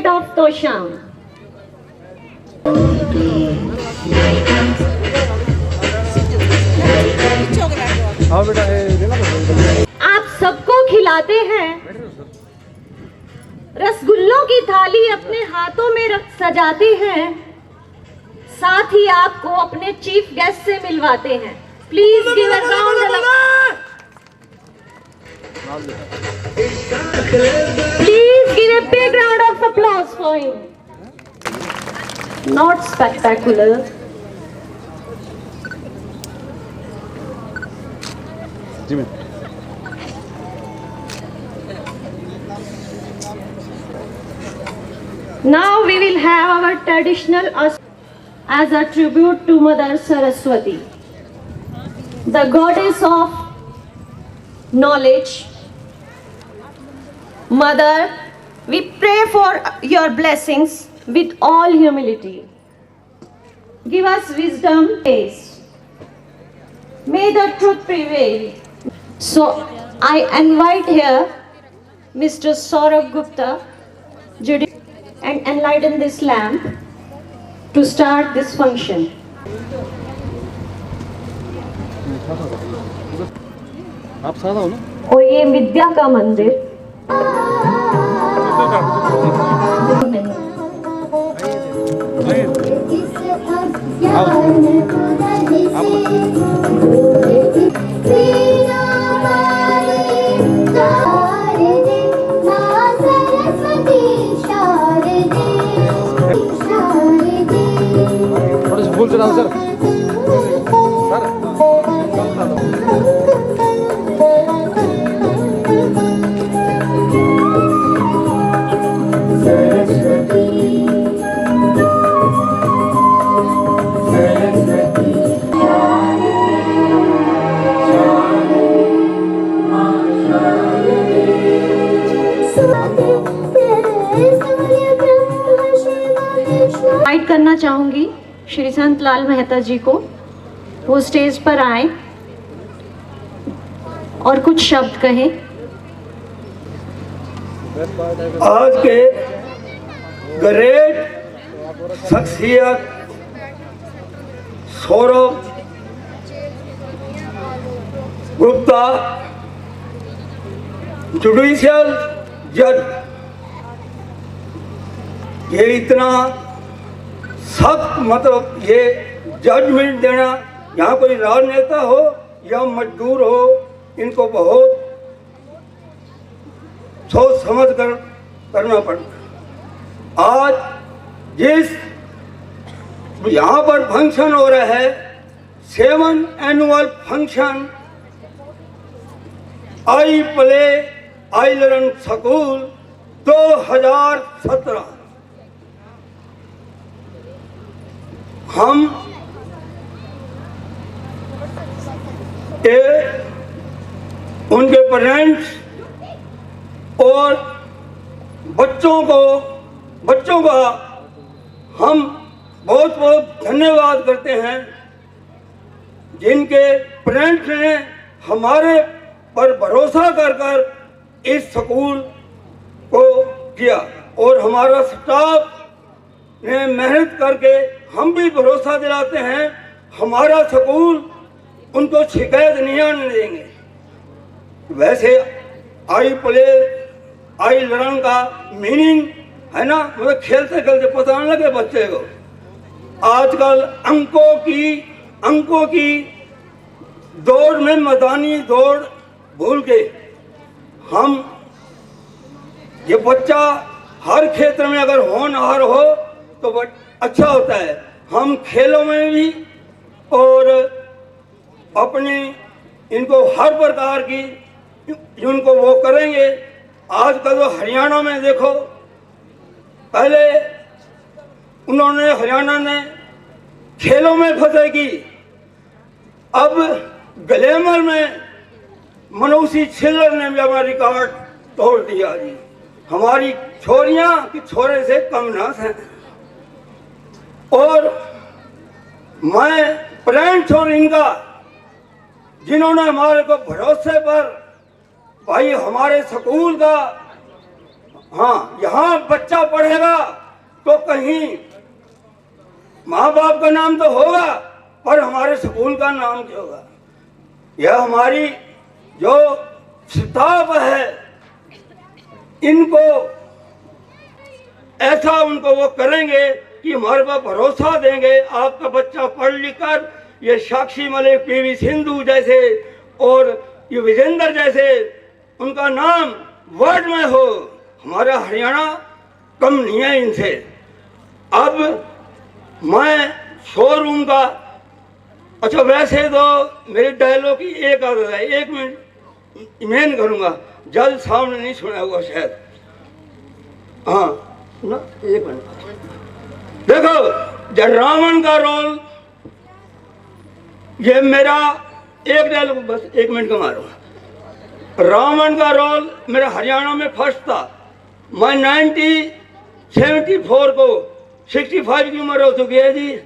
of Tosham. आप सबको खिलाते हैं, रसगुल्लों की थाली अपने हाथों में सजाते हैं, साथ ही आपको अपने चीफ गेस्ट से मिलवाते हैं. Please give a round Please give a big round of applause for him. Not spectacular. Now we will have our traditional as a tribute to Mother Saraswati, the goddess of knowledge. Mother, we pray for your blessings with all humility. Give us wisdom, grace. May the truth prevail. So I invite here Mr. Saurabh Gupta and enlighten this lamp to start this function. आप साथ आओ ना. और ये विद्या का मंदिर थोड़ा सा फूल चढ़ाओ सर. इनवाइट करना चाहूंगी श्री संत लाल मेहता जी को, वो स्टेज पर आए और कुछ शब्द कहें. आज के ग्रेट शख्सियत सौरभ गुप्ता, जुडिशियल जज, ये इतना सख्त मतलब ये जजमेंट देना, यहाँ कोई राजनेता हो या मजदूर हो, इनको बहुत सोच समझ कर करना पड़ता. आज जिस यहाँ पर फंक्शन हो रहा है, 7 annual function I play I learn school 2017, हम उनके पेरेंट्स और बच्चों का हम बहुत बहुत धन्यवाद करते हैं, जिनके पेरेंट्स ने हमारे पर भरोसा कर इस स्कूल को किया और हमारा स्टाफ ने मेहनत करके हम भी भरोसा दिलाते हैं हमारा स्कूल उनको शिकायत नहीं आने देंगे. वैसे आई प्ले आई लर्न का मीनिंग है ना, मतलब खेलते खेलते पता न लगे बच्चे को. आजकल अंकों की दौड़ में मैदानी दौड़ भूल के हम ये बच्चा हर क्षेत्र में अगर होनहार हो तो अच्छा होता है. हम खेलों में भी और अपनी इनको हर प्रकार की इनको वो करेंगे. आजकल तो हरियाणा में देखो, पहले उन्होंने हरियाणा ने खेलों में फतेह की, अब ग्लैमर में मनोसी छिल्लर ने भी हमारा रिकॉर्ड तोड़ दिया जी. हमारी छोरियां कि छोरे से कम ना हैं. और मैं पेरेंट्स और इनका जिन्होंने हमारे को भरोसे पर भाई हमारे स्कूल का हाँ, यहाँ बच्चा पढ़ेगा तो कहीं माँ बाप का नाम तो होगा, पर हमारे स्कूल का नाम क्या होगा? यह हमारी जो स्टाफ है, इनको ऐसा उनको वो करेंगे कि हमारे पास भरोसा देंगे, आपका बच्चा पढ़ लिख कर ये साक्षी मलिक, पीवी सिंधु जैसे और ये विजेंद्र जैसे उनका नाम वर्ल्ड में हो। हमारा हरियाणा कम नहीं है इनसे। अब मैं शोरूम का, अच्छा वैसे तो मेरी डायलॉग की एक आदत है, 1 मिनट इमेन करूंगा, जज सामने नहीं सुना हुआ शायद। हाँ ना, 1 मिनट देखो, जब रावण का रोल, ये मेरा एक डायलॉग, बस 1 मिनट का मारूंगा। रावण का रोल मेरा हरियाणा में फर्स्ट था। मैं 1974 को 65 की उम्र हो चुकी है जी।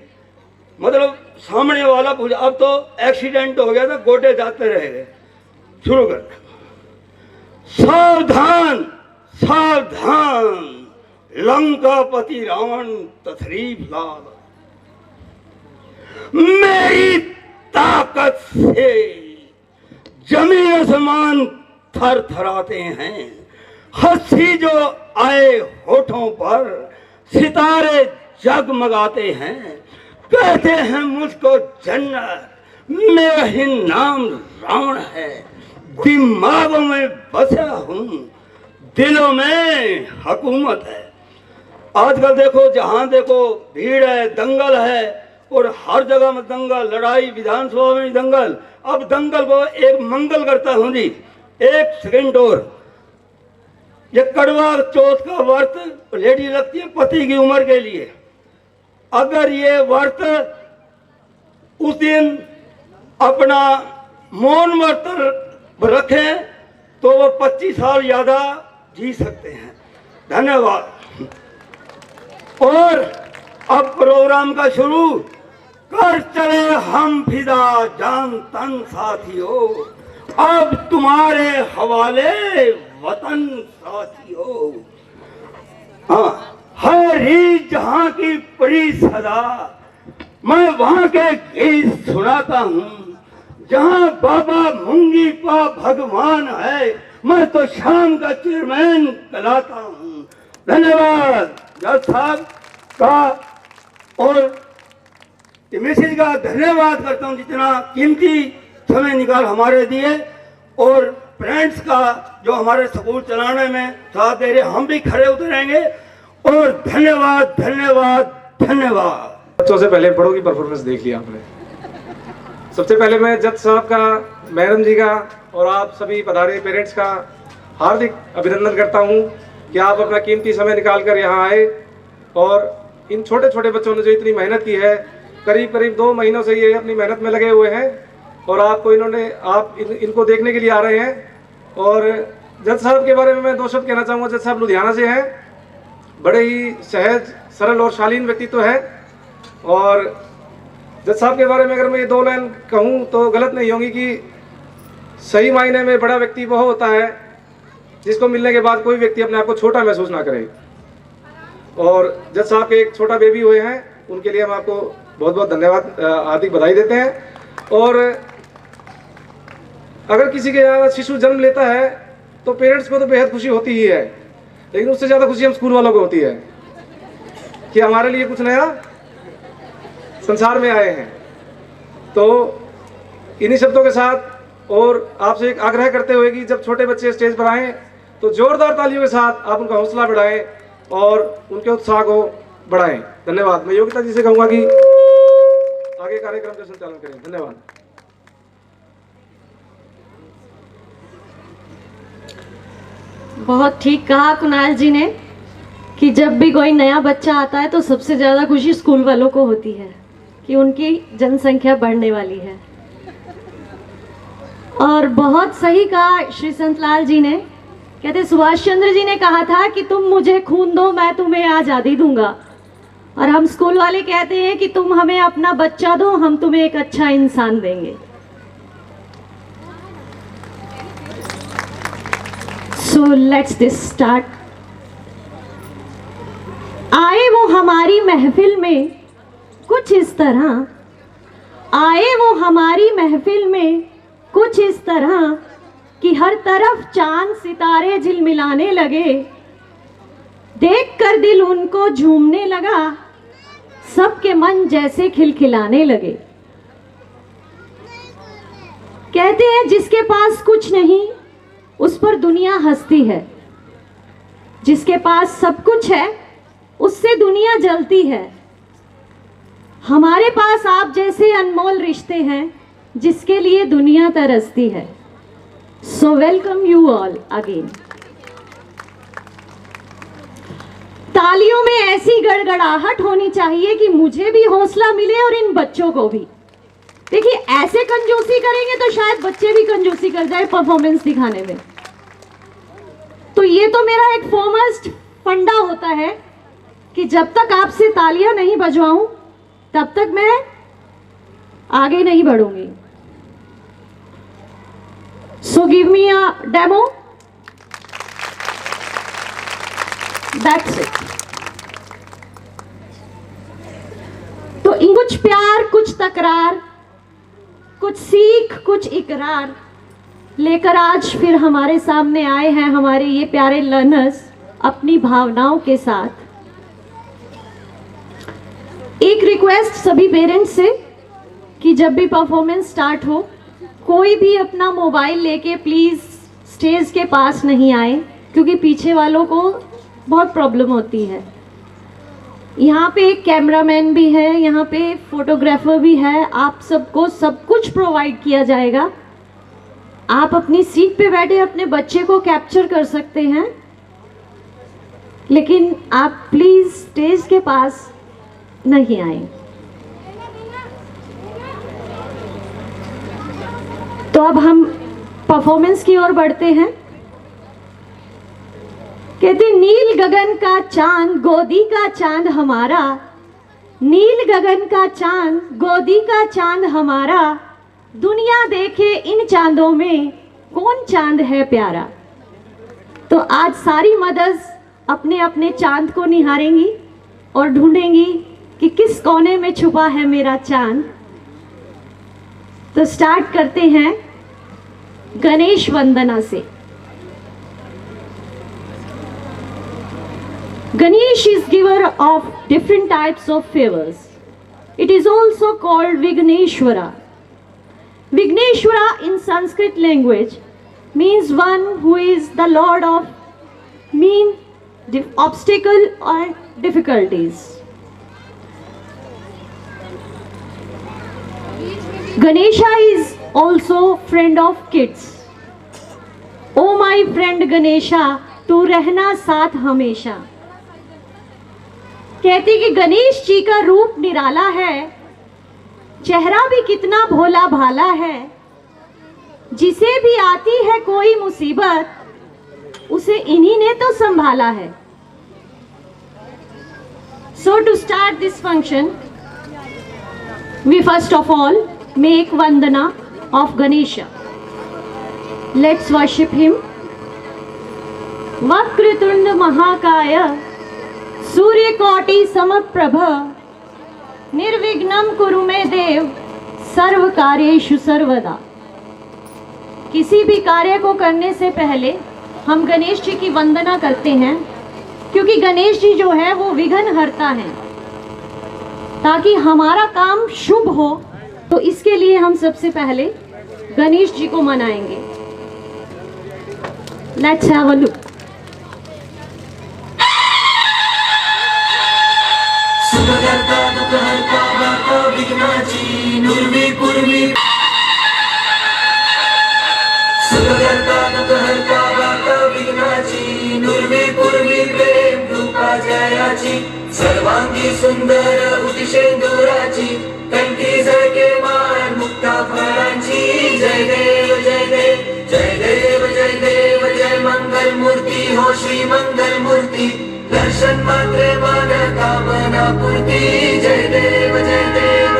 मतलब सामने वाला पूछा, अब तो एक्सीडेंट हो गया था, गोटे जाते रह गए। शुरू कर, सावधान सावधान, लंकापति रावण तथरीफ लाल, मेरी ताकत से जमीन आसमान थर थराते हैं, हंसी जो आए होठों पर सितारे जगमगाते हैं, कहते हैं मुझको जन्नत, मेरा ही नाम रावण है, दिमागों में बसा हूँ, दिलों में हुकूमत है। आजकल देखो, जहाँ देखो भीड़ है, दंगल है, और हर जगह में दंगल, लड़ाई, विधानसभा में दंगल। अब दंगल को एक मंगल करता हूँ जी, 1 सेकंड और। ये कड़वा चौथ का व्रत लेडी रखती है पति की उम्र के लिए। अगर ये व्रत उस दिन अपना मौन व्रत रखें तो वो 25 साल ज्यादा जी सकते हैं। धन्यवाद। और अब प्रोग्राम का शुरू कर चले हम फिदा जान तन साथियों, अब तुम्हारे हवाले वतन साथियों। हाँ, हर रीत जहाँ की पड़ी सदा, मैं वहाँ के गीत सुनाता हूँ। जहाँ बाबा मुंगी पा भगवान है, मैं तो शाम का चेयरमैन कहलाता हूँ। धन्यवाद जज साहब का और मिसेज का धन्यवाद करता हूँ, जितना कीमती समय निकाल हमारे दिए, और फ्रेंड्स का जो हमारे स्कूल चलाने में साथ दे रहे, हम भी खड़े उतरेंगे। और धन्यवाद धन्यवाद धन्यवाद। बच्चों से पहले बड़ों की परफॉर्मेंस देख लिया आपने। सबसे पहले मैं जज साहब का, मैडम जी का और आप सभी पधारे पेरेंट्स का हार्दिक अभिनंदन करता हूँ कि आप अपना कीमती समय निकाल कर यहाँ आए, और इन छोटे छोटे बच्चों ने जो इतनी मेहनत की है, करीब करीब 2 महीनों से ये अपनी मेहनत में लगे हुए हैं, और आपको इनको देखने के लिए आ रहे हैं। और जज साहब के बारे में मैं 2 शब्द कहना चाहूँगा। जज साहब लुधियाना से हैं, बड़े ही सहज, सरल और शालीन व्यक्तित्व है। और जज साहब के बारे में अगर मैं ये 2 लाइन कहूँ तो गलत नहीं होंगी कि सही मायने में बड़ा व्यक्ति वह होता है जिसको मिलने के बाद कोई व्यक्ति अपने आप को छोटा महसूस ना करे। और जज साहब के एक छोटा बेबी हुए हैं, उनके लिए हम आपको बहुत बहुत धन्यवाद, हार्दिक बधाई देते हैं। और अगर किसी के यहाँ शिशु जन्म लेता है तो पेरेंट्स को तो बेहद खुशी होती ही है, लेकिन उससे ज़्यादा खुशी हम स्कूल वालों को होती है कि हमारे लिए कुछ नया संसार में आए हैं। तो इन्हीं शब्दों के साथ और आपसे एक आग्रह करते हुए कि जब छोटे बच्चे स्टेज पर आएँ तो जोरदार तालियों के साथ आप उनका हौसला बढ़ाएं और उनके उत्साह को बढ़ाएं। धन्यवाद। मैं योगिता जी से कहूँगा कि आगे कार्यक्रम का संचालन करें। धन्यवाद। बहुत ठीक कहा कुणाल जी ने कि जब भी कोई नया बच्चा आता है तो सबसे ज़्यादा खुशी स्कूल वालों को होती है कि उनकी जनसंख्या बढ़ने वाली है। और बहुत सही कहा श्री संतलाल जी ने, कहते सुभाष चंद्र जी ने कहा था कि तुम मुझे खून दो मैं तुम्हें आज़ादी दूंगा, और हम स्कूल वाले कहते हैं कि तुम हमें अपना बच्चा दो हम तुम्हें एक अच्छा इंसान देंगे। So let's this start वो हमारी महफिल में कुछ इस तरह, आए वो हमारी महफिल में कुछ इस तरह कि हर तरफ चांद सितारे झिलमिलाने लगे। देखकर दिल उनको झूमने लगा, सबके मन जैसे खिलखिलाने लगे। कहते हैं जिसके पास कुछ नहीं उस पर दुनिया हंसती है, जिसके पास सब कुछ है उससे दुनिया जलती है। हमारे पास आप जैसे अनमोल रिश्ते हैं जिसके लिए दुनिया तरसती है। So welcome you all again. तालियों में ऐसी गड़गड़ाहट होनी चाहिए कि मुझे भी हौसला मिले और इन बच्चों को भी। देखिए ऐसे कंजूसी करेंगे तो शायद बच्चे भी कंजूसी कर जाए परफॉर्मेंस दिखाने में। तो ये तो मेरा एक फॉरमोस्ट फंडा होता है कि जब तक आपसे तालियां नहीं बजवाऊं तब तक मैं आगे नहीं बढ़ूंगी। So give me a demo, that's it. तो कुछ प्यार, कुछ तकरार, कुछ सीख, कुछ इकरार लेकर आज फिर हमारे सामने आए हैं हमारे ये प्यारे लर्नर्स अपनी भावनाओं के साथ। एक रिक्वेस्ट सभी पेरेंट्स से कि जब भी परफॉर्मेंस स्टार्ट हो कोई भी अपना मोबाइल लेके प्लीज स्टेज के पास नहीं आए, क्योंकि पीछे वालों को बहुत प्रॉब्लम होती है। यहाँ पे एक कैमरामैन भी है, यहाँ पे फोटोग्राफर भी है, आप सबको सब कुछ प्रोवाइड किया जाएगा। आप अपनी सीट पे बैठे अपने बच्चे को कैप्चर कर सकते हैं, लेकिन आप प्लीज स्टेज के पास नहीं आए। तो अब हम परफॉर्मेंस की ओर बढ़ते हैं। कहते नील गगन का चांद गोदी का चांद हमारा, नील गगन का चांद गोदी का चांद हमारा, दुनिया देखे इन चांदों में कौन चांद है प्यारा। तो आज सारी मदर्स अपने अपने चांद को निहारेंगी और ढूंढेंगी कि किस कोने में छुपा है मेरा चांद। तो स्टार्ट करते हैं गणेश वंदना से। Ganesh is giver of different types of favors. It is also called Vigneshwara. Vigneshwara in Sanskrit language means one who is the lord of mean obstacle or difficulties. Ganesha is also friend of kids. Oh my friend Ganesha, तू रहना साथ हमेशा। कहती कि गणेश जी का रूप निराला है, चेहरा भी कितना भोला भाला है, जिसे भी आती है कोई मुसीबत उसे इन्हीं ने तो संभाला है। So to start this function, we first of all make Vandana of Ganesha. Let's worship him. Vakratunda महाकाय सूर्यकोटि समप्रभ निर्विघ्नं कुरु मे देव सर्व कार्येषु सर्वदा। किसी भी कार्य को करने से पहले हम गणेश जी की वंदना करते हैं, क्योंकि गणेश जी जो है वो विघ्न हरता है। ताकि हमारा काम शुभ हो तो इसके लिए हम सबसे पहले गणेश जी को मनाएंगे। Let's have a look. सुखकर्ता दुःखहर्ता वार्ता विघ्नाची नुर्वी कुर्वी। सुखकर्ता दुःखहर्ता वार्ता विघ्नाची नुर्वी कुर्वी प्रेम रूपा जयाची सर्वांगी सुंदर उतिशेंदुराची कंठी झळके मान मुक्ता फळांची। जय देव जय देव जय देव जय देव जय मंगल मूर्ती हो श्री मंगल मूर्ती। दर्शन मात्रे मन कामना पूर्ती। जय देव जय देव।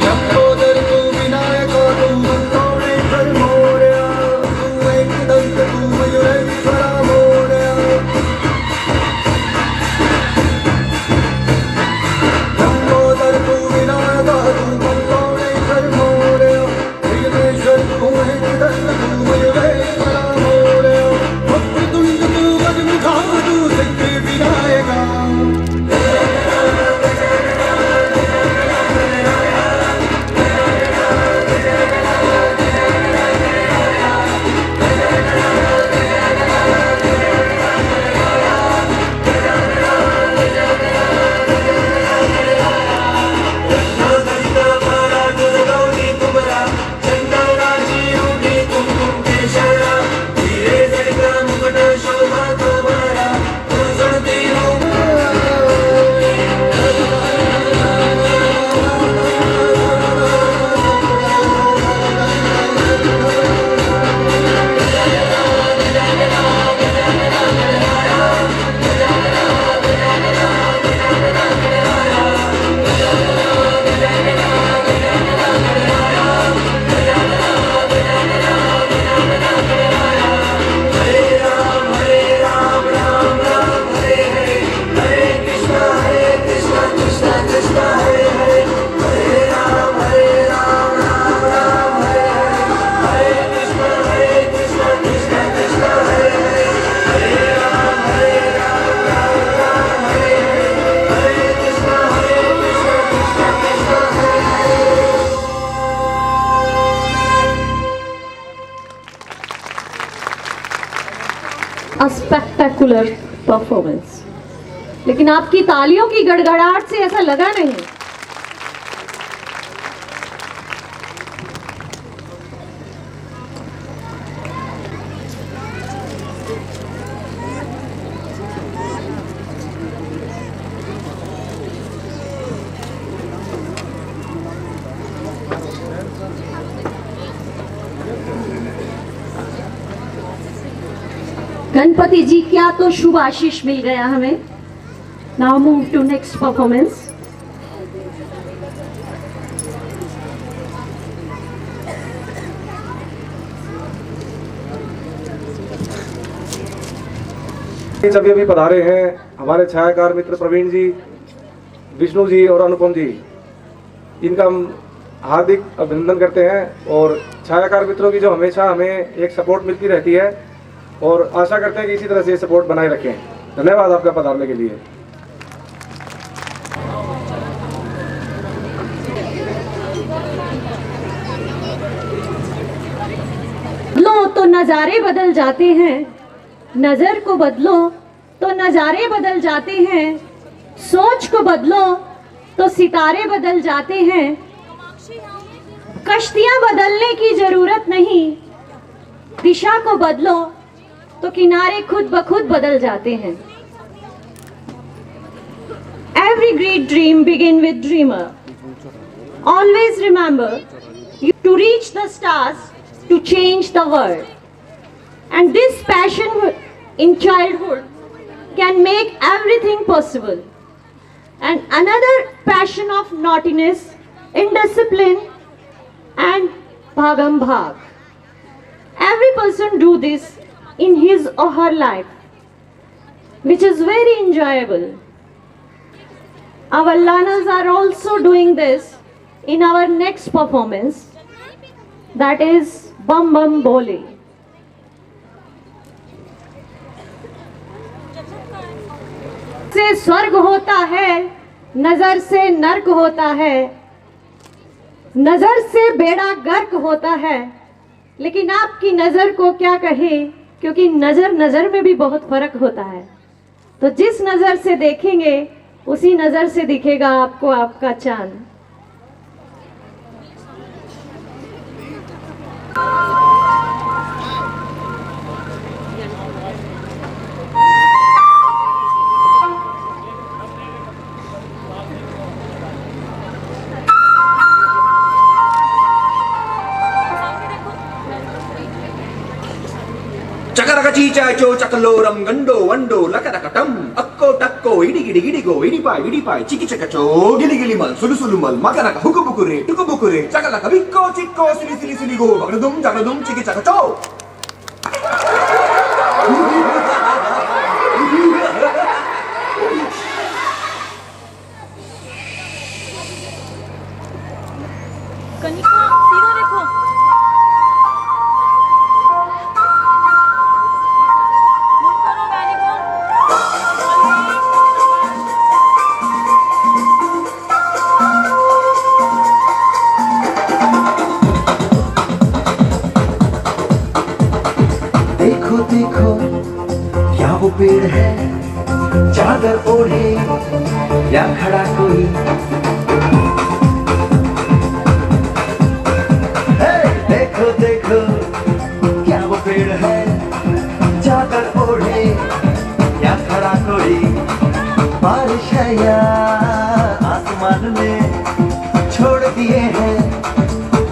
लंबोदर तू विनायक तू मंगोरे अ स्पेक्टेकुलर परफॉर्मेंस। लेकिन आपकी तालियों की गड़गड़ाहट से ऐसा लगा नहीं। गणपति जी क्या तो शुभ आशीष मिल गया हमें। Now move to next performance. जब अभी पधारे हैं हमारे छायाकार मित्र प्रवीण जी, विष्णु जी और अनुपम जी, इनका हम हार्दिक अभिनंदन करते हैं। और छायाकार मित्रों की जो हमेशा हमें एक सपोर्ट मिलती रहती है और आशा करते हैं कि इसी तरह से सपोर्ट बनाए रखें। धन्यवाद आपका पधारने के लिए। बदलो तो नजारे बदल जाते हैं, नजर को बदलो तो नजारे बदल जाते हैं, सोच को बदलो तो सितारे बदल जाते हैं। कश्तियां बदलने की जरूरत नहीं, दिशा को बदलो तो किनारे खुद ब खुद बदल जाते हैं। Every great dream begin with dreamer. Always remember to reach the stars, to change the world. And this passion in childhood can make everything possible. And another passion of naughtiness, indiscipline and bhagam bhag. Every person do this in his or her life, which is very enjoyable. Our learners are also doing this in our next performance, that is Bum Bum Bole. से स्वर्ग होता है, नजर से नर्क होता है, नजर से बेड़ा गर्क होता है। लेकिन आपकी नजर को क्या कहे, क्योंकि नजर नजर में भी बहुत फर्क होता है। तो जिस नजर से देखेंगे उसी नजर से दिखेगा आपको आपका चांद। చకరక చీచాచో చకలోరం గండో వండో లకరకటం అక్కో టక్కో ఇడిగిడిగిడిగో ఇడిపాయ్ ఇడిపాయ్ చికి చకచో గిలిగిలి మల్ సులుసులు మల్ మకరక హుకుబుకురే టుకుబుకురే చకలక విక్కో చిక్కో సిలి సిలి సిలిగో బగడుదుం జగడుదుం చికి చకచో कनिका सीधा देखो। मूव करो गाड़ी को। देखो देखो क्या वो पेड़ है, चादर ओढ़े या खड़ा कोई। देखो देखो क्या वो पेड़ है, चादर ओढ़े या खड़ा कोई। बारिश है या आसमान में छोड़ दिए हैं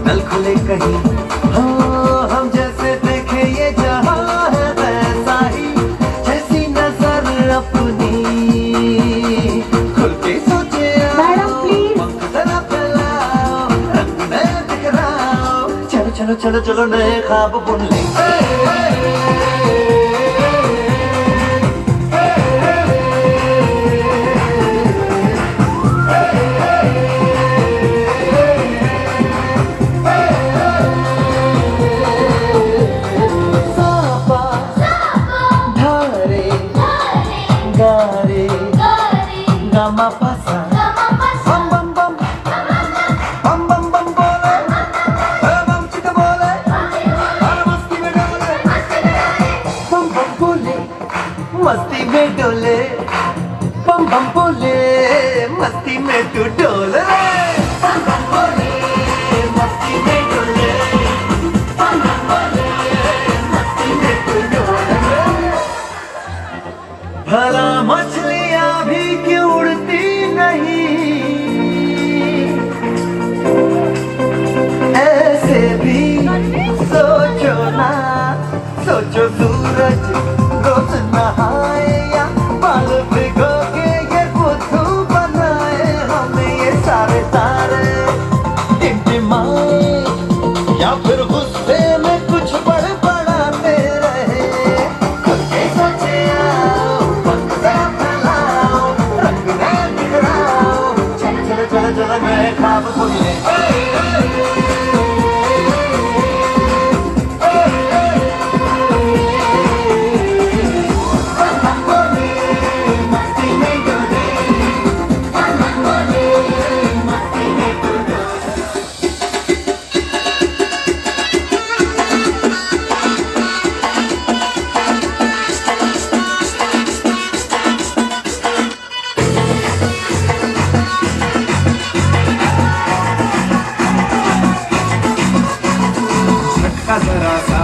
नल खुले कहीं। हाँ हम जैसे देखे ये जहाँ है वैसा ही, जैसी नजर अपनी खुल के सोचे। Madam please. पंख जरा फैलाओ, रंग में बिखराओ, चलो चलो चलो चलो नए ख्वाब बुन लेंगे। सापा धारे गारे गामा पासा बम बम बम बम बम बम बोले, अरे बम चिक बोले, अरे मस्ती में डोले। मस्ती में डोले बम बम बोले मस्ती में तू डोले बम बम बोले मस्ती में डोले बम बम बोले मस्ती में तू डोले भला मछलियां भी क्यों उड़ती नहीं ऐसे भी सोचो ना सोचो सूरज रोज नहाए या बाल भिगो के ये बुद्धू बनाए हमें ये सारे तारे टिमटिमाए या फिर गुस्से में कुछ बड़बड़ाते रहे खुद के सोचे आओ पंख सा फैलाओ रंग में बिखराओ चल चल चल चल मैं ख्वाब बोले जरा सा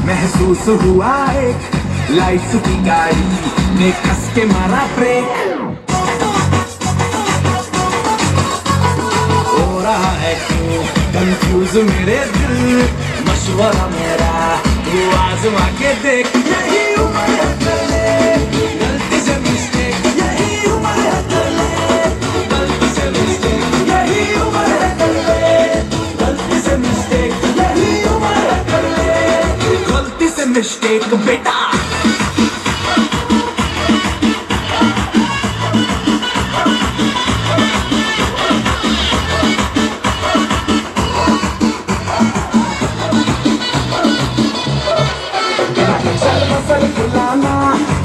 महसूस हुआ एक लाइफ की गाड़ी ने कस के मारा ब्रेक हो रहा है क्यों कंफ्यूज मेरे दिल मशवरा मेरा तू आजमा के देख यही उम्र है कर ले गलती से मिस्टेक यही उम्र है कर ले गलती से मिस्टेक यही उम्र है कर ले गलती से मिस्टेक यही उम्र है कर ले गलती से मिस्टेक बेटा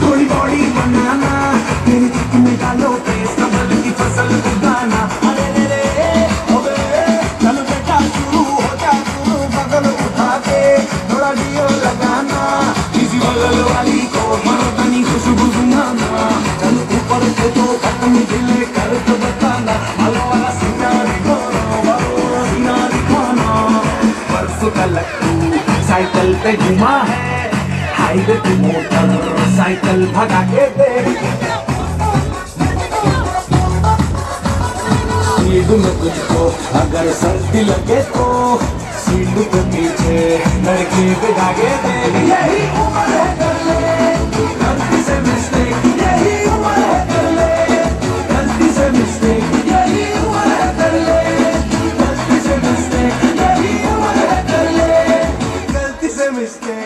थोड़ी बॉडी बनाना तेरी चिक में डालो पेस्ट कमल की फसल उगाना अरे रे रे ओबे चलो बेटा शुरू हो जा शुरू बगल उठा के थोड़ा डियो लगाना किसी बगल वाली को मर्दानी खुशबू सुनाना चलो ऊपर से तो खत्म दिले कर तो बताना आलो वाला सिनारी खाना परसों का लट्टू साइकिल पे घुमा है हाईवे पे मोटर साइकिल भगा के देख सीट में तुझको अगर सर्दी लगे तो सीट के पीछे लड़के बिठा के देख यही उम्र है कर ले गलती से मिस्टेक यही उम्र है कर ले गलती से मिस्टेक यही उम्र है कर ले गलती से मिस्टेक यही उम्र है कर ले गलती से मिस्टेक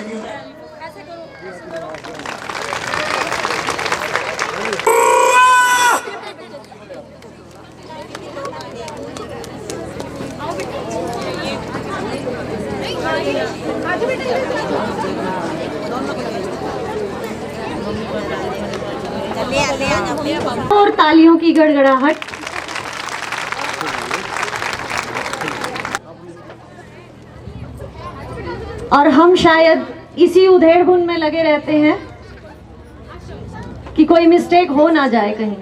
और तालियों की गड़गड़ाहट। और हम शायद इसी उधेड़-बुन में लगे रहते हैं कि कोई मिस्टेक हो ना जाए कहीं।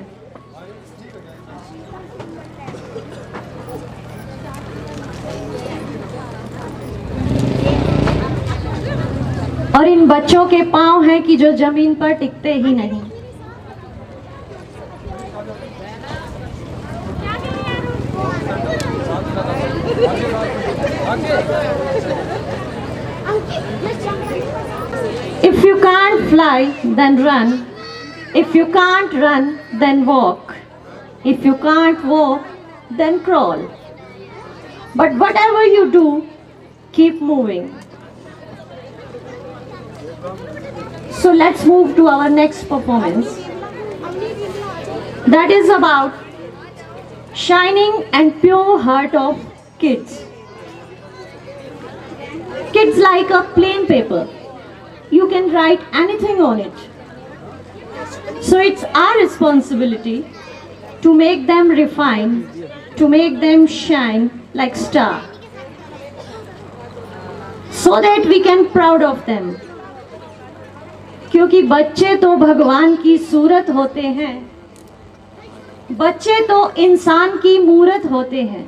और इन बच्चों के पांव हैं कि जो जमीन पर टिकते ही नहीं। If you can't fly, then run. If you can't run, then walk. If you can't walk, then crawl. But whatever you do, keep moving. So let's move to our next performance. That is about shining and pure heart of kids. Kids like a plain paper. You can write anything on it. So it's our responsibility to make them refine, to make them shine like star, so that we can proud of them. क्योंकि बच्चे तो भगवान की सूरत होते हैं, बच्चे तो इंसान की मूरत होते हैं,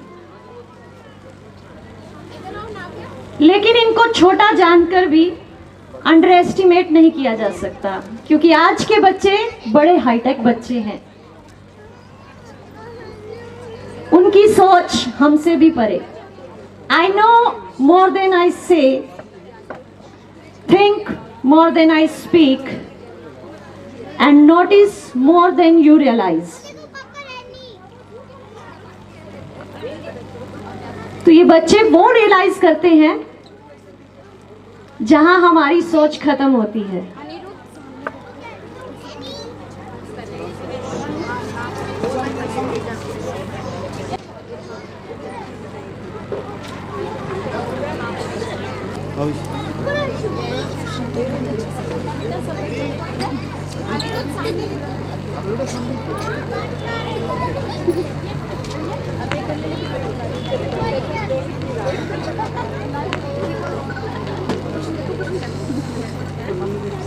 लेकिन इनको छोटा जानकर भी अंडर एस्टिमेट नहीं किया जा सकता, क्योंकि आज के बच्चे बड़े हाईटेक बच्चे हैं। उनकी सोच हमसे भी परे। I know more then I से, think more than I speak, and notice more than you realize. तो ये बच्चे वो रियलाइज करते हैं जहां हमारी सोच खत्म होती है।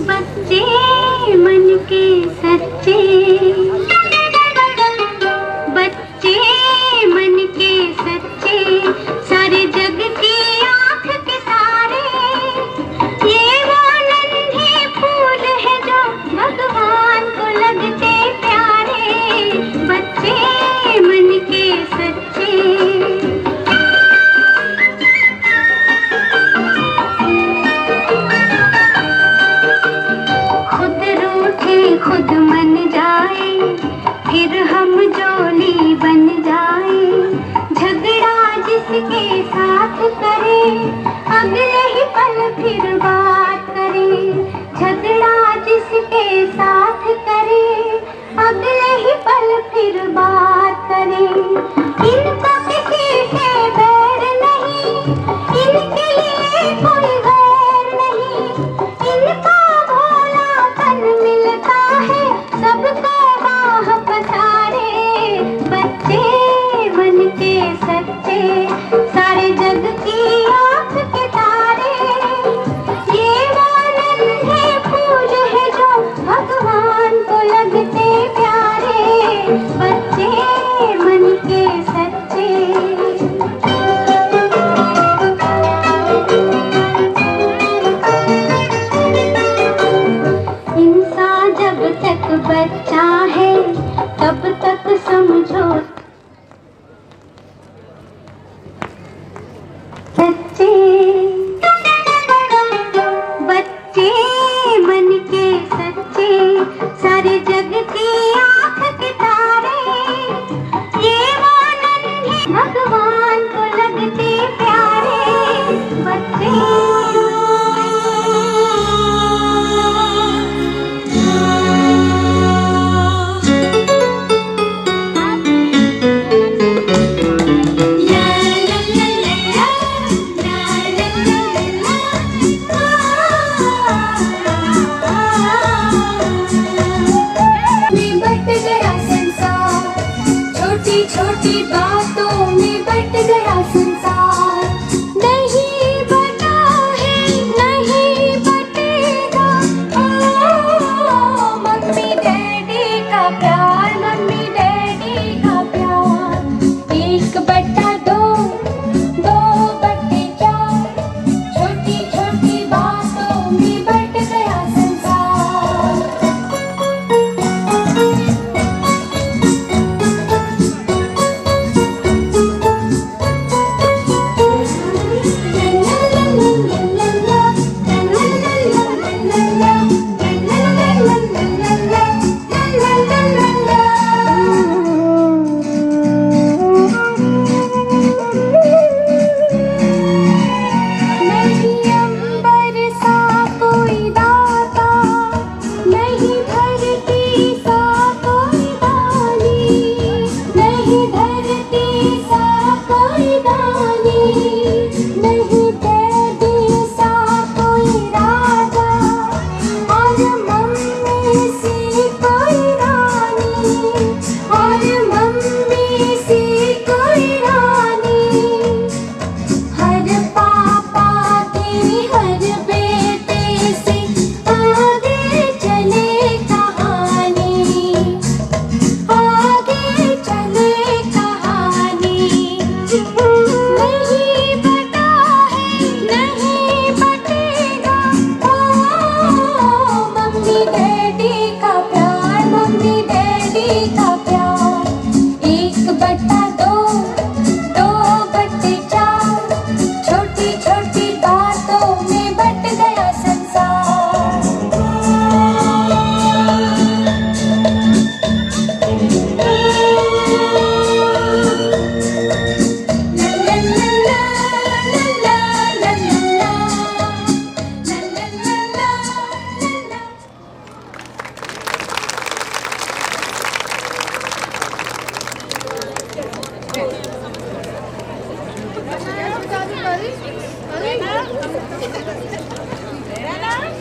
बच्चे मन के सच्चे, बच्चे मन के सच्चे, सारे जग की आँख के तारे, ये वो नन्हे फूल है जो भगवान को लगते प्यारे, बच्चे मन के सच्चे। खुद मन जाए, फिर हम जोली बन जाए, झगड़ा जिसके साथ करे, अगले ही पल फिर बात करे, झगड़ा जिसके साथ करे, अगले ही पल फिर बात करे। इनका किसी से बैर नहीं, इनके लिए कोई गैर नहीं, इनका भोलापन मिलता है सबको बाह पसारे, बच्चे मन के सच्चे, सारे जग की आँख के तारे, ये वो नन्हे फूल है जो भगवान